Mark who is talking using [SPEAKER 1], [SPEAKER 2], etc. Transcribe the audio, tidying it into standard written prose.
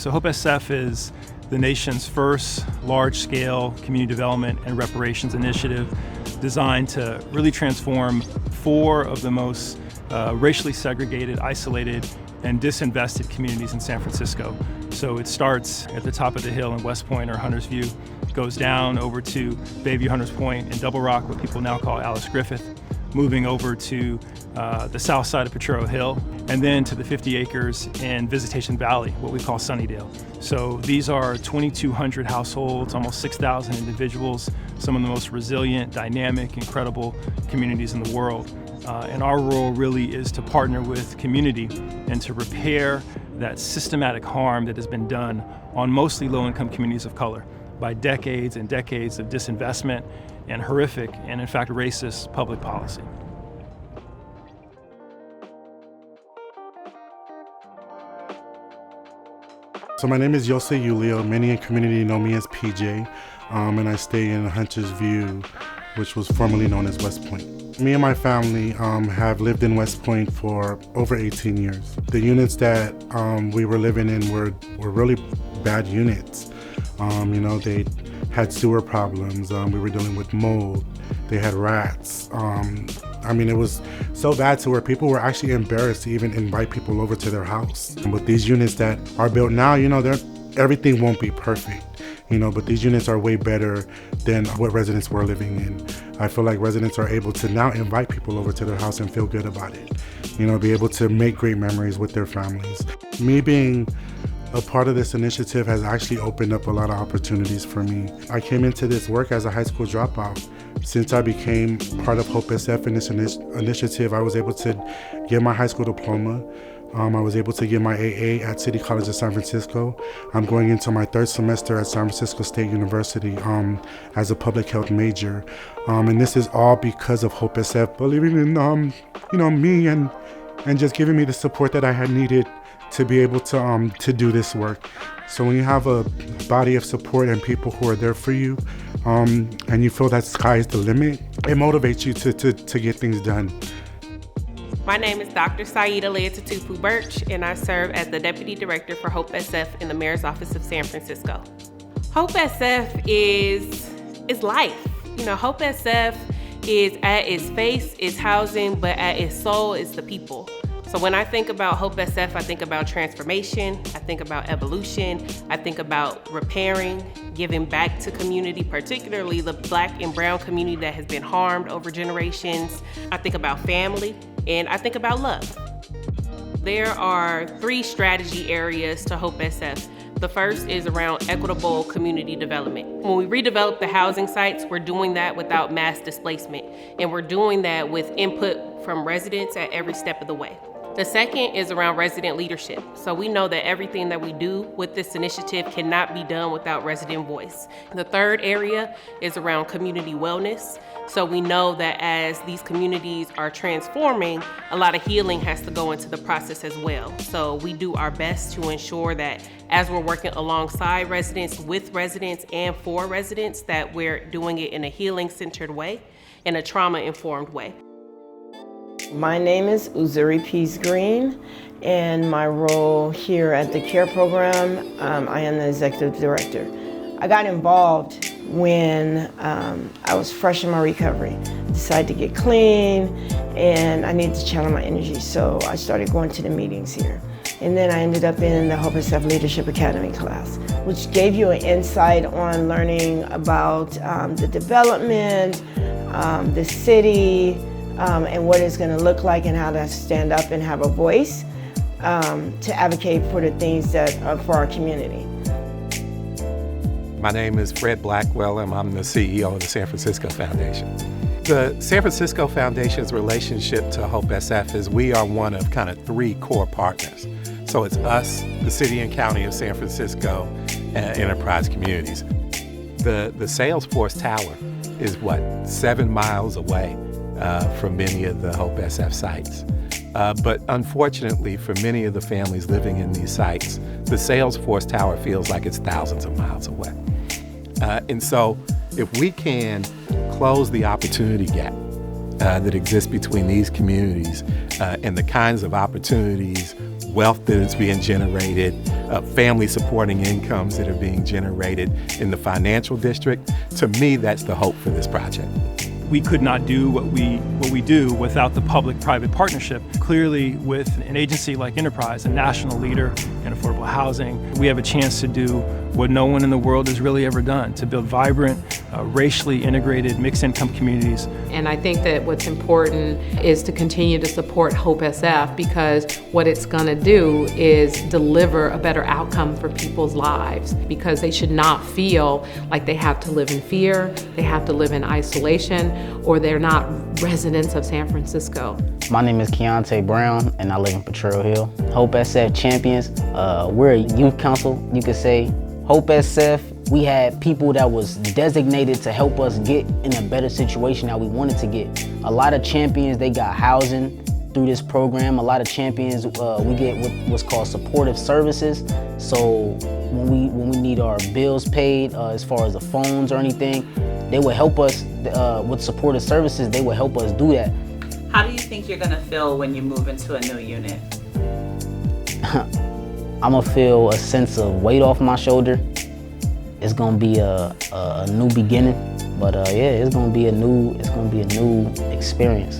[SPEAKER 1] So Hope SF is the nation's first large-scale community development and reparations initiative designed to really transform 4 of the most racially segregated, isolated, and disinvested communities in San Francisco. So it starts at the top of the hill in West Point or Hunters View, goes down over to Bayview Hunters Point and Double Rock, what people now call Alice Griffith, moving over to the south side of Potrero Hill, and then to the 50 acres in Visitation Valley, what we call Sunnydale. So these are 2,200 households, almost 6,000 individuals, some of the most resilient, dynamic, incredible communities in the world. And our role really is to partner with community and to repair that systematic harm that has been done on mostly low-income communities of color by decades and decades of disinvestment and horrific and, in fact, racist public policy.
[SPEAKER 2] So my name is Jose Julio. Many in community know me as PJ, and I stay in Hunters View, which was formerly known as West Point. Me and my family have lived in West Point for over 18 years. The units that we were living in were really bad units. They had sewer problems. We were dealing with mold. They had rats. It was so bad to where people were actually embarrassed to even invite people over to their house. And with these units that are built now, everything won't be perfect, but these units are way better than what residents were living in. I feel like residents are able to now invite people over to their house and feel good about it, be able to make great memories with their families. Me being a part of this initiative has actually opened up a lot of opportunities for me. I came into this work as a high school dropout. Since I became part of Hope SF in this initiative, I was able to get my high school diploma. I was able to get my AA at City College of San Francisco. I'm going into my 3rd semester at San Francisco State University as a public health major. And this is all because of Hope SF believing in me and just giving me the support that I had needed to be able to do this work. So when you have a body of support and people who are there for you, and you feel that sky is the limit, it motivates you to get things done.
[SPEAKER 3] My name is Dr. Saida Leatutupu Birch, and I serve as the Deputy Director for Hope SF in the Mayor's Office of San Francisco. Hope SF is life. Hope SF is at its face, is housing, but at its soul is the people. So when I think about Hope SF, I think about transformation, I think about evolution, I think about repairing, giving back to community, particularly the Black and brown community that has been harmed over generations. I think about family, and I think about love. There are 3 strategy areas to Hope SF. The first is around equitable community development. When we redevelop the housing sites, we're doing that without mass displacement, and we're doing that with input from residents at every step of the way. The second is around resident leadership. So we know that everything that we do with this initiative cannot be done without resident voice. The third area is around community wellness. So we know that as these communities are transforming, a lot of healing has to go into the process as well. So we do our best to ensure that as we're working alongside residents, with residents, and for residents, that we're doing it in a healing-centered way, in a trauma-informed way.
[SPEAKER 4] My name is Uzuri Peace Green, and my role here at the CARE program, I am the executive director. I got involved when I was fresh in my recovery. I decided to get clean, and I needed to channel my energy, so I started going to the meetings here. And then I ended up in the Hope SF Leadership Academy class, which gave you an insight on learning about the development, the city, and what it's going to look like and how to stand up and have a voice to advocate for the things that are for our community.
[SPEAKER 5] My name is Fred Blackwell, and I'm the CEO of the San Francisco Foundation. The San Francisco Foundation's relationship to Hope SF is we are one of kind of 3 core partners. So it's us, the City and County of San Francisco, and Enterprise Communities. The Salesforce Tower is 7 miles away from many of the Hope SF sites. But unfortunately for many of the families living in these sites, the Salesforce Tower feels like it's thousands of miles away. And so if we can close the opportunity gap that exists between these communities and the kinds of opportunities wealth that is being generated, family supporting incomes that are being generated in the financial district. To me, that's the hope for this project.
[SPEAKER 1] We could not do what we do without the public-private partnership. Clearly, with an agency like Enterprise, a national leader in affordable housing, we have a chance to do what no one in the world has really ever done, to build vibrant, racially integrated, mixed-income communities.
[SPEAKER 6] And I think that what's important is to continue to support Hope SF, because what it's going to do is deliver a better outcome for people's lives, because they should not feel like they have to live in fear, they have to live in isolation, or they're not residents of San Francisco.
[SPEAKER 7] My name is Keontae Brown, and I live in Potrero Hill. Hope SF Champions, we're a youth council, you could say. Hope SF, we had people that was designated to help us get in a better situation that we wanted to get. A lot of champions, they got housing through this program. A lot of champions, we get what's called supportive services. So when we need our bills paid, as far as the phones or anything, they would help us with supportive services. They would help us do that.
[SPEAKER 8] How do you think you're gonna feel when you move into a new unit?
[SPEAKER 7] I'm gonna feel a sense of weight off my shoulder. It's gonna be a new beginning, but yeah, it's gonna be a new experience.